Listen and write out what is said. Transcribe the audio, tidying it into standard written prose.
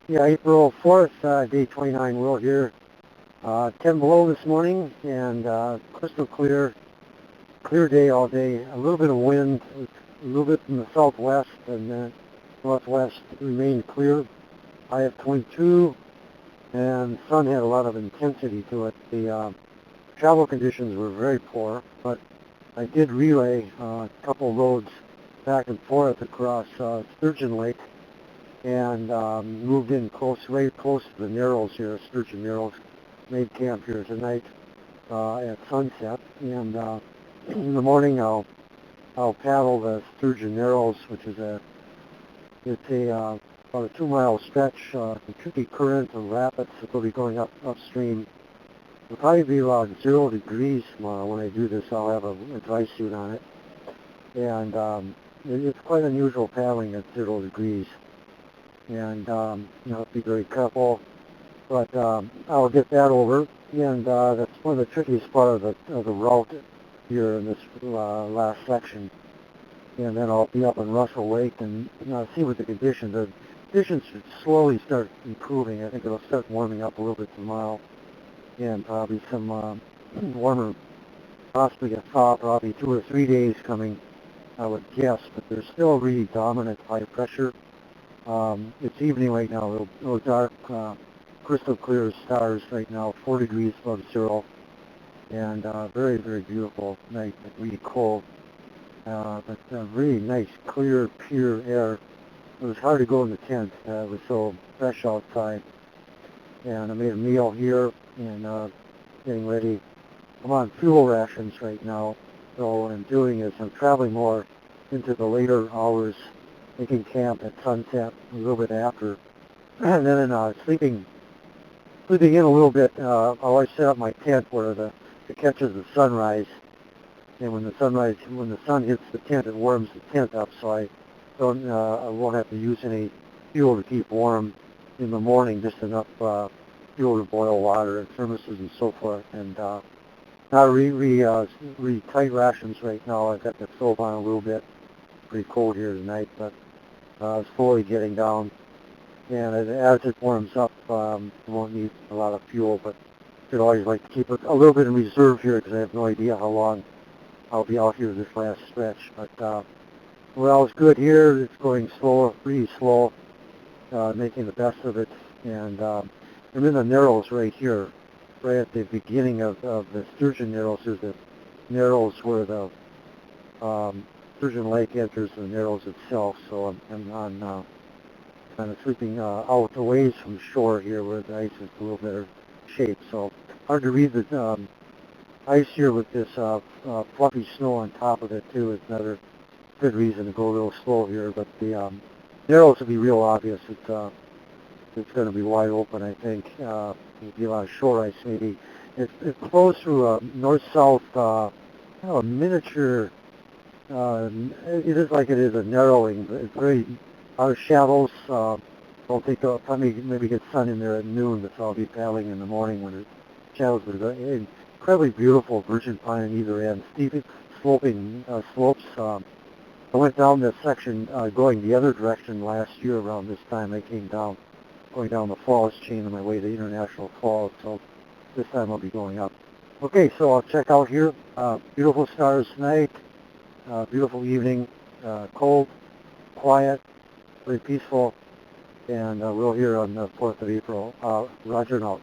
Yeah, April 4th, day 29, we're here. 10 below this morning, and crystal clear day all day. A little bit of wind, a little bit from the southwest, and then northwest remained clear. High of 22, and the sun had a lot of intensity to it. The travel conditions were very poor, but I did relay a couple roads back and forth across Sturgeon Lake, and moved in very close to the Narrows here, Sturgeon Narrows. Made camp here tonight at sunset, and in the morning I'll paddle the Sturgeon Narrows, which is about a 2-mile stretch. It could be current or rapids. It'll be going upstream. It'll probably be about 0 degrees tomorrow when I do this. I'll have a dry suit on it, and it's quite unusual paddling at 0 degrees. And be very careful. But I'll get that over, and that's one of the trickiest part of the route here in this last section. And then I'll be up in Russell Lake and see what the conditions should slowly start improving. I think it'll start warming up a little bit tomorrow, and probably some warmer, possibly a thaw, probably 2 or 3 days coming, I would guess. But there's still really dominant high pressure. It's evening right now, a little dark. Crystal clear stars right now, 4 degrees above 0, and very, very beautiful night, really cold, but really nice, clear, pure air. It was hard to go in the tent. It was so fresh outside, and I made a meal here, and getting ready. I'm on fuel rations right now, so what I'm doing is I'm traveling more into the later hours, making camp at sunset, a little bit after, and then sleeping in a little bit. I always set up my tent where it catches the sunrise, and when the sun hits the tent, it warms the tent up, so I won't have to use any fuel to keep warm in the morning, just enough fuel to boil water and thermoses and so forth. And not really tight rations right now. I've got the stove on a little bit. Pretty cold here tonight, but it's slowly getting down. And as it warms up, you won't need a lot of fuel, but you'd always like to keep a little bit in reserve here because I have no idea how long I'll be out here this last stretch. But well, it's good here. It's going slow, pretty slow, making the best of it. And I'm in the Narrows right here, right at the beginning of the Sturgeon Narrows. There's the Narrows where the Sturgeon Lake enters the Narrows itself. So I'm on kind of sleeping out a ways from shore here where the ice is a little better shape. So hard to read the ice here with this fluffy snow on top of it too. Is another good reason to go a little slow here. But the Narrows will be real obvious. It's going to be wide open, I think. There'll be a lot of shore ice maybe. It flows through a north-south kind of a miniature. It is like it is a narrowing, but it's very out of shadows. Don't think I'll probably maybe get sun in there at noon, but I'll be paddling in the morning when the shadows are going. Incredibly beautiful virgin pine on either end, steep sloping slopes. I went down this section going the other direction last year around this time. I came down, going down the falls chain on my way to International Falls, so this time I'll be going up. Okay, so I'll check out here. Beautiful stars tonight, beautiful evening, cold, quiet, very peaceful, and we'll hear on the 4th of April. Roger and out.